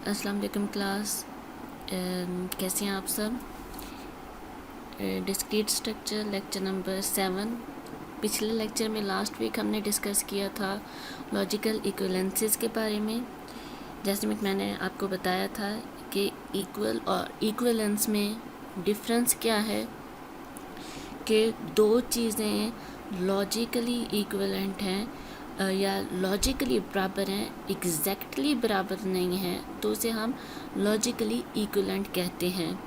अस्सलाम वालेकुम क्लास। कैसे हैं आप सब। Discrete structure lecture number 7। पिछले लेक्चर में लास्ट वीक हमने डिस्कस किया था लॉजिकल इक्विवेलेंसेस के बारे में। जैसे कि मैंने आपको बताया था कि इक्वल और इक्विवेलेंस में डिफरेंस क्या है, कि दो चीज़ें लॉजिकली इक्विवेलेंट हैं या लॉजिकली बराबर हैं, एग्जैक्टली बराबर नहीं हैं, तो उसे हम लॉजिकली इक्विवेलेंट कहते हैं।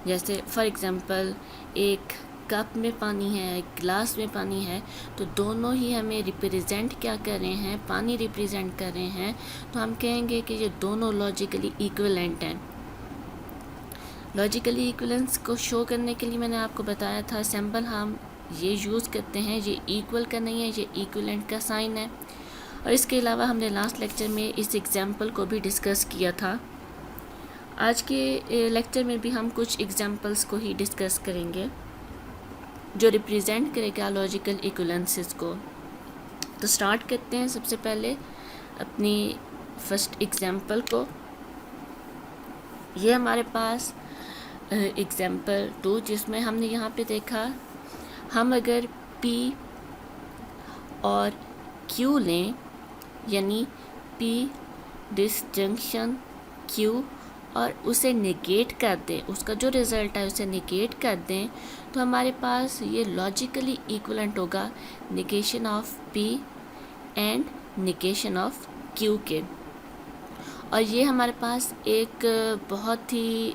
जैसे फॉर एग्ज़ाम्पल एक कप में पानी है, एक गिलास में पानी है, तो दोनों ही हमें रिप्रेजेंट क्या कर रहे हैं, पानी रिप्रेजेंट कर रहे हैं, तो हम कहेंगे कि ये दोनों लॉजिकली इक्विवेलेंट हैं। लॉजिकली इक्विवेलेंस को शो करने के लिए मैंने आपको बताया था सिंबल हम ये यूज़ करते हैं, ये इक्वल का नहीं है, ये इक्विवेलेंट का साइन है। और इसके अलावा हमने लास्ट लेक्चर में इस एग्जाम्पल को भी डिस्कस किया था। आज के लेक्चर में भी हम कुछ एग्जाम्पल्स को ही डिस्कस करेंगे जो रिप्रेजेंट करेगा लॉजिकल इक्विवेलेंसेस को। तो स्टार्ट करते हैं सबसे पहले अपनी फर्स्ट एग्जाम्पल को। ये हमारे पास एग्जाम्पल 2 जिसमें हमने यहाँ पे देखा, हम अगर P और Q लें, यानी P डिसजंक्शन Q और उसे निगेट कर दें, उसका जो रिज़ल्ट है उसे निगेट कर दें, तो हमारे पास ये लॉजिकली इक्विवेलेंट होगा negation of P and negation of Q के। और ये हमारे पास एक बहुत ही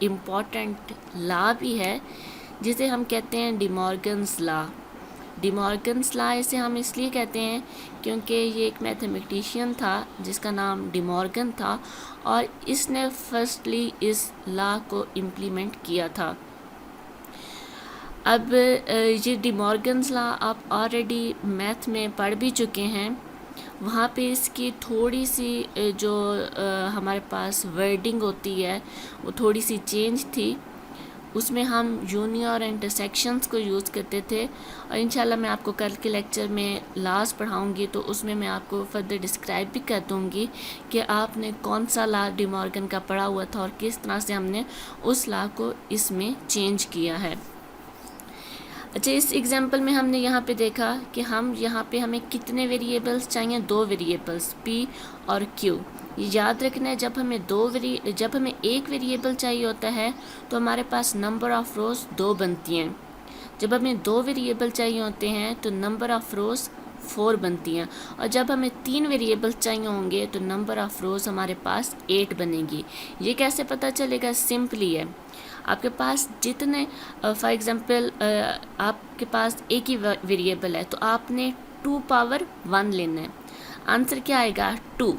इम्पॉर्टेंट लॉ भी है जिसे हम कहते हैं डिमॉर्गन्स लॉ। डिमॉर्गन्स लॉ इसे हम इसलिए कहते हैं क्योंकि ये एक मैथमेटिशियन था जिसका नाम डिमॉर्गन था और इसने फर्स्टली इस लॉ को इम्प्लीमेंट किया था। अब ये डिमॉर्गन्स लॉ आप ऑलरेडी मैथ में पढ़ भी चुके हैं। वहाँ पे इसकी थोड़ी सी जो हमारे पास वर्डिंग होती है वो थोड़ी सी चेंज थी। उसमें हम यूनियन और इंटरसेक्शंस को यूज़ करते थे और इंशाल्लाह मैं आपको कल के लेक्चर में लॉज पढ़ाऊँगी तो उसमें मैं आपको फर्दर डिस्क्राइब भी कर दूँगी कि आपने कौन सा लॉ डिमॉर्गन का पढ़ा हुआ था और किस तरह से हमने उस लॉ को इसमें चेंज किया है। अच्छा, इस एग्जांपल में हमने यहाँ पे देखा कि हम यहाँ पे हमें कितने वेरिएबल्स चाहिए, 2 वेरिएबल्स P और Q। ये याद रखना है, जब हमें एक वेरिएबल चाहिए होता है तो हमारे पास नंबर ऑफ़ रोज़ 2 बनती हैं। जब हमें 2 वेरिएबल चाहिए होते हैं तो नंबर ऑफ़ रोज़ 4 बनती हैं। और जब हमें 3 वेरिएबल चाहिए होंगे तो नंबर ऑफ़ रोज़ हमारे पास 8 बनेगी। ये कैसे पता चलेगा? सिंपली है, आपके पास जितने फॉर एग्ज़ाम्पल आपके पास एक ही वेरिएबल है तो आपने 2 पावर 1 लेना है। आंसर क्या आएगा? 2,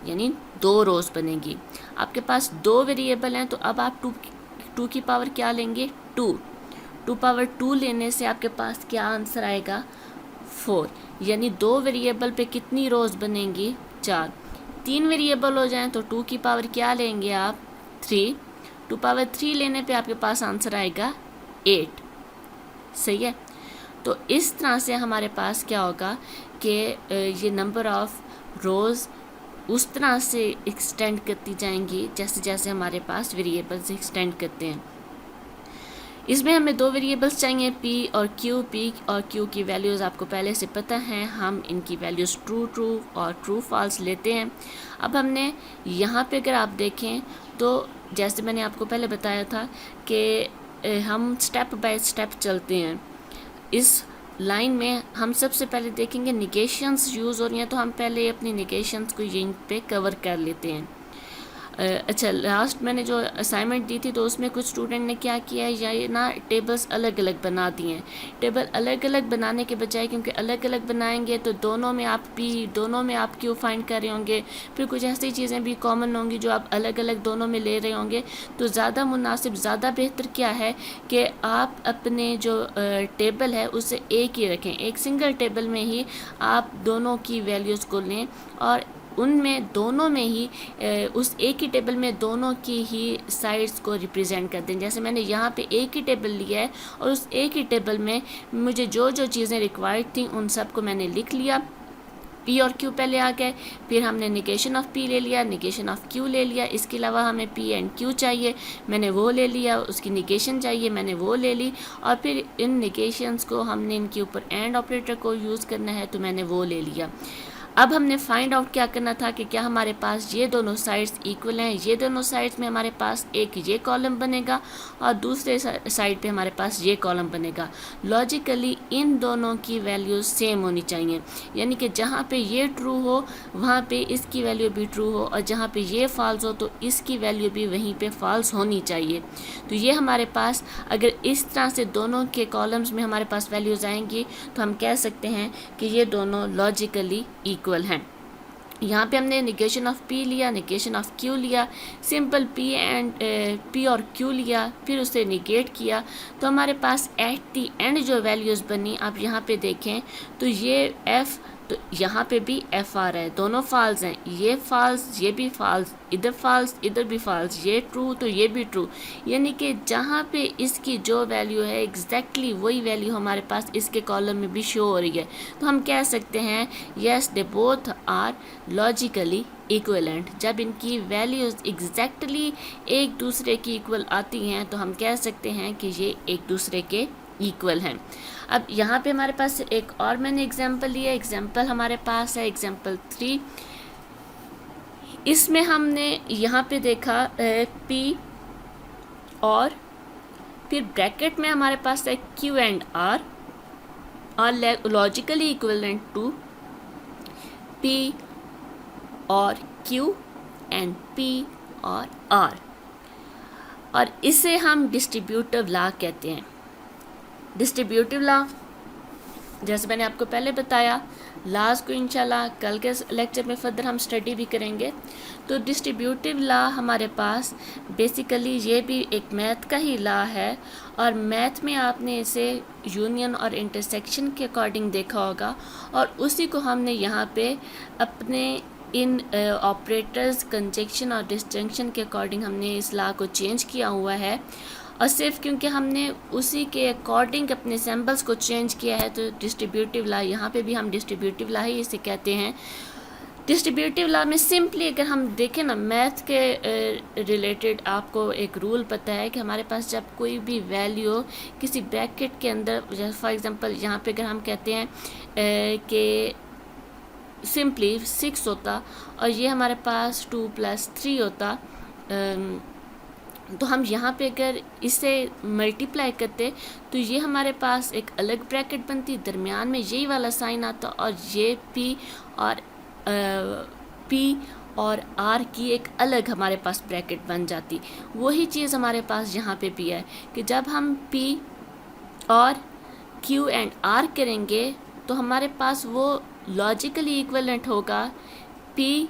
यानी 2 रोज़ बनेगी। आपके पास 2 वेरिएबल हैं तो अब आप 2 की पावर क्या लेंगे? 2 पावर 2 लेने से आपके पास क्या आंसर आएगा? 4, यानी 2 वेरिएबल पे कितनी रोज़ बनेंगी? 4। 3 वेरिएबल हो जाएं तो 2 की पावर क्या लेंगे आप? 3। 2 पावर 3 लेने पे आपके पास आंसर आएगा 8। सही है। तो इस तरह से हमारे पास क्या होगा कि ये नंबर ऑफ़ रोज़ उस तरह से एक्सटेंड करती जाएंगी जैसे जैसे हमारे पास वेरिएबल्स एक्सटेंड करते हैं। इसमें हमें 2 वेरिएबल्स चाहिए P और Q की वैल्यूज़ आपको पहले से पता है, हम इनकी वैल्यूज़ ट्रू और ट्रू फॉल्स लेते हैं। अब हमने यहाँ पे अगर आप देखें तो जैसे मैंने आपको पहले बताया था कि हम स्टेप बाय स्टेप चलते हैं। इस लाइन में हम सबसे पहले देखेंगे निगेशंस यूज़ हो रही हैं, तो हम पहले अपनी निगेशंस को यहीं पे कवर कर लेते हैं। अच्छा, लास्ट मैंने जो असाइनमेंट दी थी तो उसमें कुछ स्टूडेंट ने क्या किया है, ये ना टेबल्स अलग अलग बना दिए हैं। टेबल अलग अलग बनाने के बजाय, क्योंकि अलग अलग बनाएंगे तो दोनों में आप P, दोनों में आप Q फाइंड कर रहे होंगे, फिर कुछ ऐसी चीज़ें भी कॉमन होंगी जो आप अलग अलग दोनों में ले रहे होंगे। तो ज़्यादा मुनासिब, ज़्यादा बेहतर क्या है कि आप अपने जो टेबल है उसे एक ही रखें, एक सिंगल टेबल में ही आप दोनों की वैल्यूज़ को लें और उनमें दोनों में ही उस एक ही टेबल में दोनों की ही साइड्स को रिप्रेजेंट कर दें। जैसे मैंने यहाँ पे एक ही टेबल लिया है और उस एक ही टेबल में मुझे जो जो चीज़ें रिक्वायर्ड थी उन सब को मैंने लिख लिया पी और क्यू पहले आ गए, फिर हमने निगेशन ऑफ पी ले लिया, निगेशन ऑफ क्यू ले लिया, इसके अलावा हमें पी एंड क्यू चाहिए, मैंने वो ले लिया, उसकी निगेशन चाहिए, मैंने वो ले ली, और फिर इन निगेशंस को हमने इनके ऊपर एंड ऑपरेटर को यूज़ करना है तो मैंने वो ले लिया। अब हमने फाइंड आउट क्या करना था कि क्या हमारे पास ये दोनों साइड्स इक्वल हैं। ये दोनों साइड्स में हमारे पास एक ये कॉलम बनेगा और दूसरे साइड पे हमारे पास ये कॉलम बनेगा। लॉजिकली इन दोनों की वैल्यूज सेम होनी चाहिए, यानी कि जहाँ पे ये ट्रू हो वहाँ पे इसकी वैल्यू भी ट्रू हो, और जहाँ पे ये फॉल्स हो तो इसकी वैल्यू भी वहीं पे फॉल्स होनी चाहिए। तो ये हमारे पास अगर इस तरह से दोनों के कॉलम्स में हमारे पास वैल्यूज़ आएंगी तो हम कह सकते हैं कि ये दोनों लॉजिकली इक्वल हैं। यहाँ पे हमने निगेशन ऑफ पी लिया, निगेशन ऑफ क्यू लिया, सिंपल पी और क्यू लिया, फिर उसे निगेट किया, तो हमारे पास एट दी एंड जो वैल्यूज़ बनी आप यहाँ पे देखें तो ये एफ़, तो यहाँ पे भी एफ आ रहा है, दोनों फॉल्स हैं, ये फॉल्स ये भी फॉल्स, इधर भी फॉल्स, ये ट्रू तो ये भी ट्रू, यानी कि जहाँ पे इसकी जो वैल्यू है एग्जैक्टली वही वैल्यू हमारे पास इसके कॉलम में भी शो हो रही है। तो हम कह सकते हैं yes they both are logically equivalent. जब इनकी वैल्यूज़ एग्जैक्टली एक दूसरे की इक्वल आती हैं तो हम कह सकते हैं कि ये एक दूसरे के इक्वल हैं। अब यहाँ पे हमारे पास एक और मैंने एग्जांपल लिया, एग्जांपल हमारे पास है एग्जांपल 3। इसमें हमने यहाँ पे देखा पी और फिर ब्रैकेट में हमारे पास है Q and R logically equivalent to P और क्यू एंड पी और आर, और इसे हम डिस्ट्रीब्यूटिव लॉ कहते हैं। डिस्ट्रीब्यूटिव लॉ जैसे मैंने आपको पहले बताया, लॉज को इंशाल्लाह कल के लेक्चर में फर्दर हम स्टडी भी करेंगे। तो डिस्ट्रीब्यूटिव लॉ हमारे पास बेसिकली ये भी एक मैथ का ही लॉ है, और मैथ में आपने इसे यूनियन और इंटरसेक्शन के अकॉर्डिंग देखा होगा, और उसी को हमने यहाँ पे अपने इन ऑपरेटर्स कंजक्शन और डिस्जंक्शन के अकॉर्डिंग हमने इस लॉ को चेंज किया हुआ है, और सिर्फ क्योंकि हमने उसी के अकॉर्डिंग अपने सिंबल्स को चेंज किया है तो डिस्ट्रीब्यूटिव लॉ यहाँ पे भी हम डिस्ट्रीब्यूटिव लॉ ही इसे कहते हैं। डिस्ट्रीब्यूटिव लॉ में सिंपली अगर हम देखें ना, मैथ के रिलेटेड आपको एक रूल पता है कि हमारे पास जब कोई भी वैल्यू किसी ब्रैकेट के अंदर, जैसे फॉर एग्जांपल यहाँ पे अगर हम कहते हैं कि सिंपली 6 होता और ये हमारे पास 2 + 3 होता, तो हम यहाँ पे अगर इसे मल्टीप्लाई करते तो ये हमारे पास एक अलग ब्रैकेट बनती, दरमियान में यही वाला साइन आता, और ये पी और आर की एक अलग हमारे पास ब्रैकेट बन जाती। वही चीज़ हमारे पास यहाँ पे भी है कि जब हम पी और क्यू एंड आर करेंगे तो हमारे पास वो लॉजिकली इक्विवेलेंट होगा पी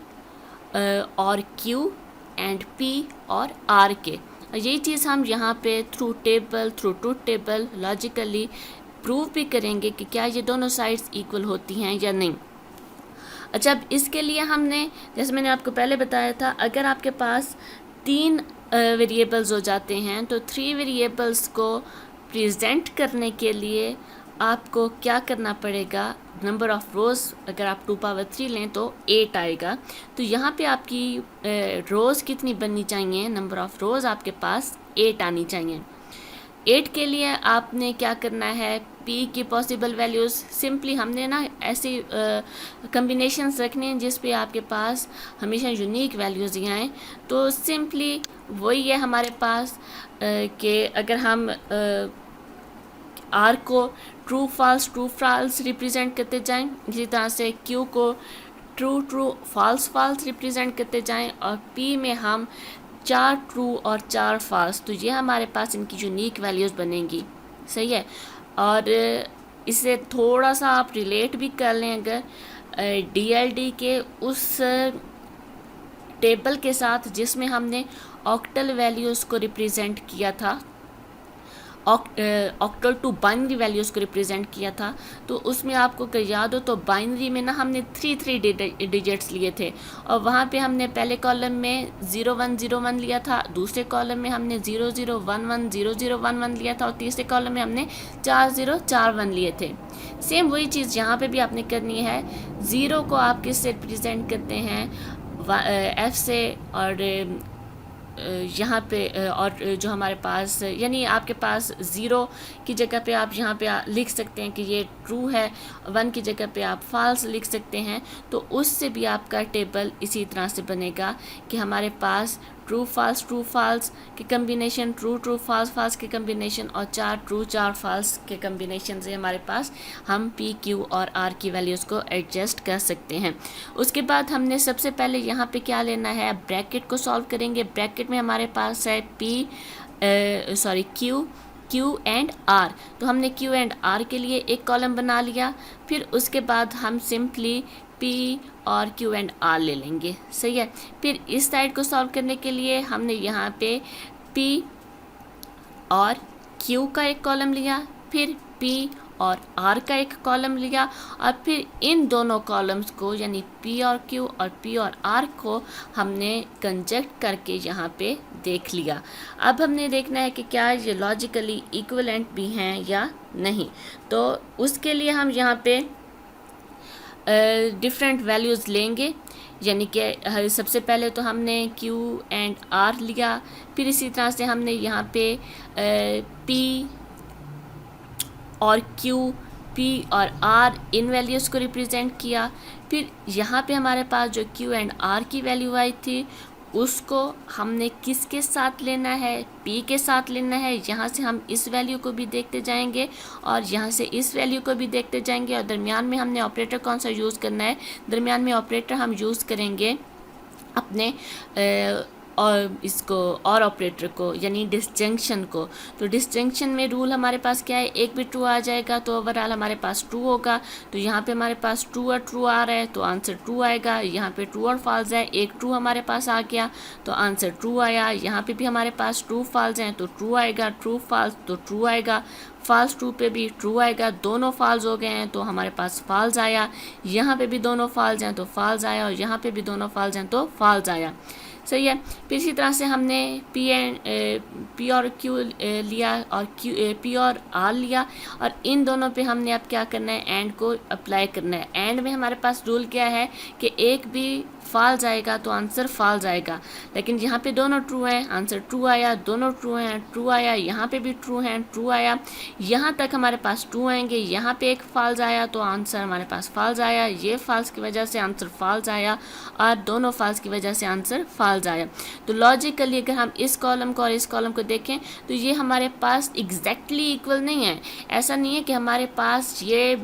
और क्यू एंड पी और आर के। यही चीज़ हम यहाँ पे through truth table logically prove भी करेंगे कि क्या ये दोनों साइड्स इक्वल होती हैं या नहीं। अच्छा, अब इसके लिए हमने, जैसे मैंने आपको पहले बताया था, अगर आपके पास 3 वेरिएबल्स हो जाते हैं तो 3 वेरिएबल्स को प्रेजेंट करने के लिए आपको क्या करना पड़ेगा, नंबर ऑफ़ रोज़ अगर आप 2⁻³ लें तो 8 आएगा। तो यहाँ पे आपकी रोज़ कितनी बननी चाहिए, नंबर ऑफ़ रोज़ आपके पास 8 आनी चाहिए। 8 के लिए आपने क्या करना है, पी की पॉसिबल वैल्यूज़ सिंपली हमने ना ऐसी कम्बिनेशंस रखने हैं जिस पे आपके पास हमेशा यूनिक वैल्यूज़ ही आएँ। तो सिंपली वही है हमारे पास कि अगर हम आर को ट्रू फॉल्स रिप्रेजेंट करते जाएं, इसी तरह से क्यू को ट्रू फॉल्स रिप्रेजेंट करते जाएं, और पी में हम 4 ट्रू और 4 फॉल्स, तो ये हमारे पास इनकी यूनिक वैल्यूज़ बनेंगी। सही है। और इसे थोड़ा सा आप रिलेट भी कर लें अगर DLD के उस टेबल के साथ जिसमें हमने ऑक्टल वैल्यूज़ को रिप्रेजेंट किया था, ऑक्टल टू बाइनरी वैल्यूज़ को रिप्रेजेंट किया था। तो उसमें आपको अगर याद हो तो बाइनरी में ना हमने थ्री डिजिट्स लिए थे, और वहाँ पे हमने पहले कॉलम में 0101 लिया था, दूसरे कॉलम में हमने 0011 0011 लिया था, और तीसरे कॉलम में हमने 4041 लिए थे। सेम वही चीज़ यहाँ पे भी आपने करनी है। ज़ीरो को आप किससे रिप्रेजेंट करते हैं, एफ से, और यहाँ पे और जो हमारे पास, यानी आपके पास ज़ीरो की जगह पे आप यहाँ पे लिख सकते हैं कि ये ट्रू है, वन की जगह पे आप फॉल्स लिख सकते हैं। तो उससे भी आपका टेबल इसी तरह से बनेगा कि हमारे पास ट्रू फॉल्स के कम्बिनेशन, ट्रू ट्रू फॉल्स के कम्बिनेशन, और 4 ट्रू 4 फॉल्स के कम्बिनेशन से हमारे पास हम पी क्यू और आर की वैल्यूज़ को एडजस्ट कर सकते हैं। उसके बाद हमने सबसे पहले यहाँ पे क्या लेना है, ब्रैकेट को सॉल्व करेंगे। ब्रैकेट में हमारे पास है क्यू एंड आर, तो हमने क्यू एंड आर के लिए एक कॉलम बना लिया। फिर उसके बाद हम सिंपली पी और क्यू एंड आर ले लेंगे, सही है। फिर इस साइड को सॉल्व करने के लिए हमने यहाँ पे पी और क्यू का एक कॉलम लिया, फिर पी और आर का एक कॉलम लिया, और फिर इन दोनों कॉलम्स को यानी पी और क्यू और पी और आर को हमने कंजक्ट करके यहाँ पे देख लिया। अब हमने देखना है कि क्या ये लॉजिकली इक्विवेलेंट भी हैं या नहीं। तो उसके लिए हम यहाँ पे डिफरेंट वैल्यूज़ लेंगे, यानी कि सबसे पहले तो हमने Q एंड R लिया, फिर इसी तरह से हमने यहाँ पे P और Q, P और R इन वैल्यूज़ को रिप्रेजेंट किया। फिर यहाँ पे हमारे पास जो Q एंड R की वैल्यू आई थी उसको हमने किसके साथ लेना है, P के साथ लेना है। यहाँ से हम इस वैल्यू को भी देखते जाएंगे और यहाँ से इस वैल्यू को भी देखते जाएंगे, और दरमियान में हमने ऑपरेटर कौन सा यूज़ करना है, दरमियान में ऑपरेटर हम यूज़ करेंगे अपने और इसको और ऑपरेटर को, यानी डिसजंक्शन को। तो डिसजंक्शन में रूल हमारे पास क्या है, एक भी ट्रू आ जाएगा तो ओवरऑल हमारे पास ट्रू होगा। तो यहाँ पे हमारे पास ट्रू और ट्रू आ रहा है तो आंसर ट्रू आएगा। यहाँ पे ट्रू और फॉल्स है, एक ट्रू हमारे पास आ गया तो आंसर ट्रू आया। यहाँ पे भी हमारे पास ट्रू फॉल्स हैं तो ट्रू आएगा, ट्रू फॉल्स तो ट्रू आएगा, फॉल्स ट्रू पे भी ट्रू आएगा। दोनों फॉल्स हो गए हैं तो हमारे पास फॉल्स आया। यहाँ पे भी दोनों फॉल्स हैं तो फॉल्स आया, और यहाँ पे भी दोनों फॉल्स हैं तो फॉल्स आया, सही है। फिर इसी तरह से हमने पी और क्यू लिया और पी और आर लिया, और इन दोनों पे हमने अब क्या करना है, एंड को अप्लाई करना है। एंड में हमारे पास रूल क्या है कि एक भी फॉल्स आएगा तो आंसर फॉल्स आएगा, लेकिन यहाँ पे दोनों ट्रू हैं, आंसर ट्रू आया, दोनों ट्रू हैं, ट्रू आया, यहाँ पे भी ट्रू हैं, ट्रू आया, यहाँ तक हमारे पास ट्रू आएंगे। यहाँ पे एक फॉल्स आया तो आंसर हमारे पास फॉल्स आया, ये फॉल्स की वजह से आंसर फॉल्स आया, और दोनों फॉल्स की वजह से आंसर फॉल्स आया। तो लॉजिकली अगर हम इस कॉलम को और इस कॉलम को देखें तो ये हमारे पास एग्जैक्टली इक्वल नहीं है। ऐसा नहीं है कि हमारे पास ये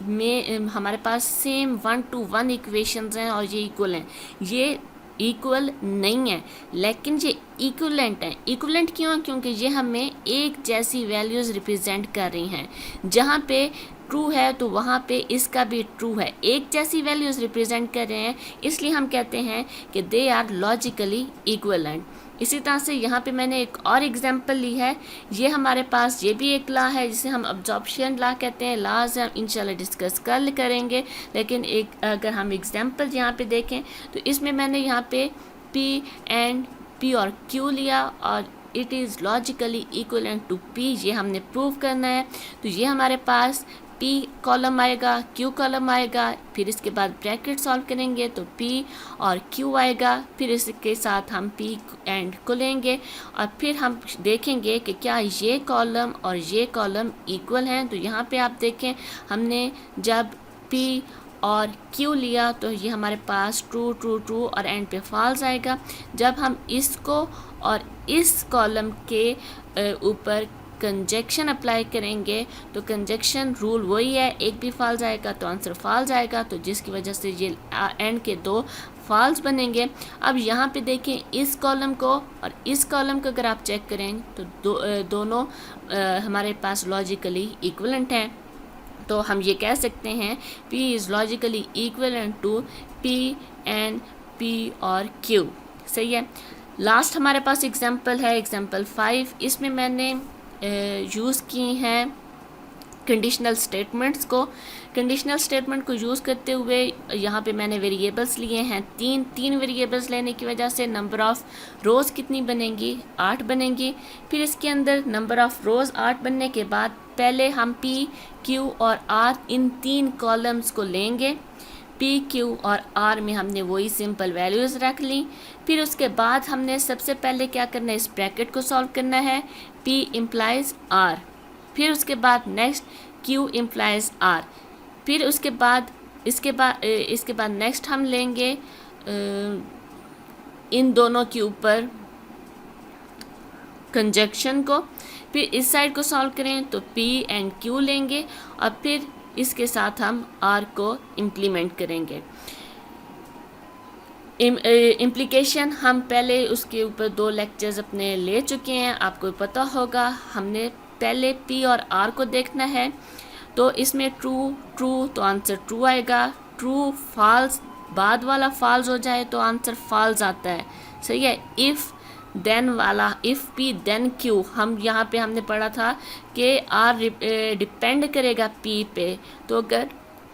हमारे पास सेम 1 to 1 इक्वेशंस हैं और ये इक्वल हैं, ये इक्वल नहीं है, लेकिन ये इक्विवेलेंट है। इक्विवेलेंट क्यों? क्योंकि ये हमें एक जैसी वैल्यूज़ रिप्रेजेंट कर रही हैं। जहाँ पे ट्रू है तो वहाँ पे इसका भी ट्रू है, एक जैसी वैल्यूज़ रिप्रेजेंट कर रहे हैं, इसलिए हम कहते हैं कि दे आर लॉजिकली इक्विवेलेंट। इसी तरह से यहाँ पे मैंने एक और एग्जांपल ली है। ये हमारे पास ये भी एक लॉ है जिसे हम अब्जॉर्प्शन लॉ कहते हैं। लॉज हम इंशाल्लाह डिस्कस कल करेंगे, लेकिन एक अगर हम एग्जांपल यहाँ पे देखें तो इसमें मैंने यहाँ पे पी और क्यू लिया और it is logically equivalent to P, ये हमने प्रूव करना है। तो ये हमारे पास P कॉलम आएगा, Q कॉलम आएगा, फिर इसके बाद ब्रैकेट सॉल्व करेंगे तो P और Q आएगा, फिर इसके साथ हम P एंड को लेंगे और फिर हम देखेंगे कि क्या ये कॉलम और ये कॉलम इक्वल हैं। तो यहाँ पे आप देखें हमने जब P और Q लिया तो ये हमारे पास ट्रू ट्रू ट्रू और एंड पे फॉल्स आएगा। जब हम इसको और इस कॉलम के ऊपर कंजक्शन अप्लाई करेंगे तो कंजक्शन रूल वही है, एक भी फॉल्स आएगा तो आंसर फॉल्स आएगा, तो जिसकी वजह से ये एंड के दो फॉल्स बनेंगे। अब यहाँ पे देखें इस कॉलम को और इस कॉलम को अगर आप चेक करें तो दोनों हमारे पास लॉजिकली इक्विवेलेंट हैं। तो हम ये कह सकते हैं P is logically equivalent to P and P और Q, सही है। लास्ट हमारे पास एग्जाम्पल है एग्जाम्पल 5। इसमें मैंने यूज़ की हैं कंडीशनल स्टेटमेंट्स को। कंडीशनल स्टेटमेंट को यूज़ करते हुए यहाँ पे मैंने वेरिएबल्स लिए हैं तीन वेरिएबल्स लेने की वजह से नंबर ऑफ़ रोज़ कितनी बनेंगी, 8 बनेंगी। फिर इसके अंदर नंबर ऑफ़ रोज़ 8 बनने के बाद पहले हम P, Q और R इन 3 कॉलम्स को लेंगे। P, Q और R में हमने वही सिंपल वैल्यूज़ रख ली। फिर उसके बाद हमने सबसे पहले क्या करना है, इस ब्रैकेट को सॉल्व करना है, P इम्प्लाइज R। फिर उसके बाद नेक्स्ट Q इम्प्लाइज R। फिर उसके बाद इसके बाद नेक्स्ट हम लेंगे इन दोनों के ऊपर कंजक्शन को। फिर इस साइड को सॉल्व करें तो P एंड Q लेंगे और फिर इसके साथ हम R को इम्प्लीमेंट करेंगे। इम्प्लीकेशन हम पहले उसके ऊपर 2 लेक्चर्स अपने ले चुके हैं, आपको पता होगा। हमने पहले P और R को देखना है, तो इसमें ट्रू तो आंसर ट्रू आएगा, ट्रू फॉल्स बाद वाला फॉल्स हो जाए तो आंसर फॉल्स आता है, सही है। इफ़ देन वाला इफ़ P देन Q, हम यहाँ पे हमने पढ़ा था कि R डिपेंड करेगा P पे, तो अगर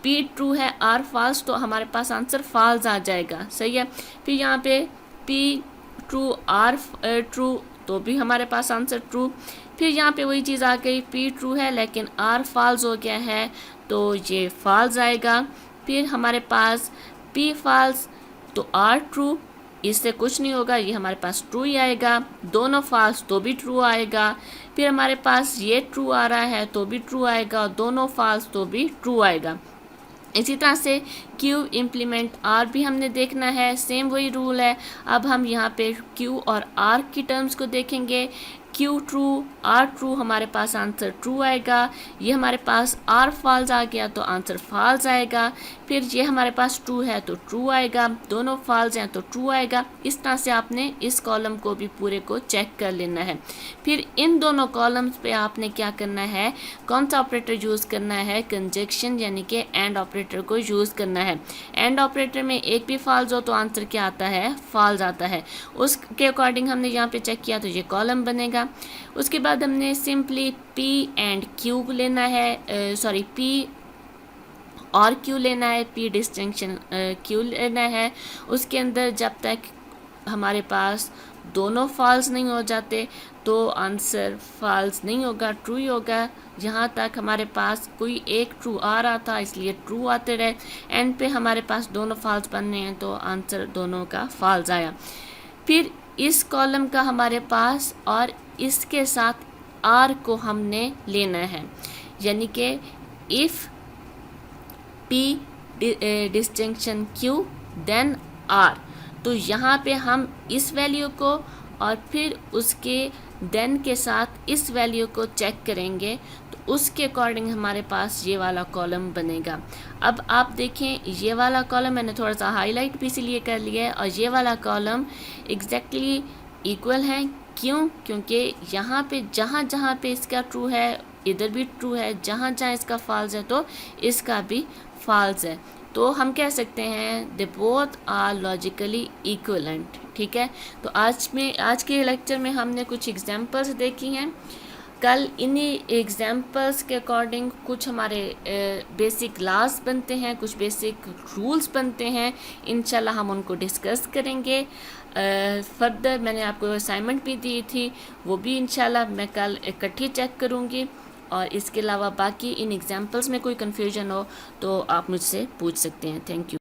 P ट्रू है R फॉल्स तो हमारे पास आंसर फॉल्स आ जाएगा, सही है। फिर यहाँ पे P ट्रू R ट्रू तो भी हमारे पास आंसर ट्रू। फिर यहाँ पे वही चीज़ आ गई, P ट्रू है लेकिन R फॉल्स हो गया है तो ये फॉल्स आएगा। फिर हमारे पास P फॉल्स तो R ट्रू, इससे कुछ नहीं होगा, ये हमारे पास ट्रू ही आएगा। दोनों फॉल्स तो भी ट्रू आएगा। फिर हमारे पास ये ट्रू आ रहा है तो भी ट्रू आएगा, दोनों फॉल्स तो भी ट्रू आएगा। इसी तरह से Q इम्प्लीमेंट R भी हमने देखना है, सेम वही रूल है। अब हम यहाँ पे Q और R की टर्म्स को देखेंगे। Q ट्रू R ट्रू, हमारे पास आंसर ट्रू आएगा। ये हमारे पास R फॉल्स आ गया तो आंसर फॉल्स आएगा। फिर ये हमारे पास ट्रू है तो ट्रू आएगा, दोनों फॉल्स हैं तो ट्रू आएगा। इस तरह से आपने इस कॉलम को भी पूरे को चेक कर लेना है। फिर इन दोनों कॉलम्स पे आपने क्या करना है, कौन सा ऑपरेटर यूज़ करना है, कंजक्शन यानी कि एंड ऑपरेटर को यूज़ करना है। एंड ऑपरेटर में एक भी फॉल्स हो तो आंसर क्या आता है, फॉल्स आता है। उसके अकॉर्डिंग हमने यहाँ पे चेक किया तो ये कॉलम बनेगा। उसके बाद हमने सिंपली P एंड Q लेना है, सॉरी P और Q लेना है, P डिस्टिंक्शन Q लेना है। उसके अंदर जब तक हमारे पास दोनों फॉल्स नहीं हो जाते तो आंसर फॉल्स नहीं होगा, ट्रू ही होगा। यहाँ तक हमारे पास कोई एक ट्रू आ रहा था इसलिए ट्रू आते रहे, एंड पे हमारे पास दोनों फॉल्स बनने हैं तो आंसर दोनों का फॉल्स आया। फिर इस कॉलम का हमारे पास और इसके साथ R को हमने लेना है, यानी कि if P distinction Q then R, तो यहाँ पे हम इस वैल्यू को और फिर उसके देन के साथ इस वैल्यू को चेक करेंगे तो उसके अकॉर्डिंग हमारे पास ये वाला कॉलम बनेगा। अब आप देखें ये वाला कॉलम मैंने थोड़ा सा हाईलाइट भी इसीलिए कर लिया है, और ये वाला कॉलम एग्जैक्टली इक्वल है। क्यों? क्योंकि यहाँ पे जहाँ पे इसका ट्रू है इधर भी ट्रू है, जहाँ इसका फॉल्स है तो इसका भी फॉल्स है। तो हम कह सकते हैं they both are logically equivalent. ठीक है, तो आज के लेक्चर में हमने कुछ एग्जांपल्स देखी हैं। कल इन्हीं एग्जांपल्स के अकॉर्डिंग कुछ हमारे बेसिक लॉज बनते हैं, कुछ बेसिक रूल्स बनते हैं। इंशाल्लाह हम उनको डिस्कस करेंगे। फर्दर मैंने आपको असाइनमेंट भी दी थी, वो भी इंशाल्लाह मैं कल इकट्ठी चेक करूँगी। और इसके अलावा बाकी इन एग्जांपल्स में कोई कन्फ्यूजन हो तो आप मुझसे पूछ सकते हैं। Thank you.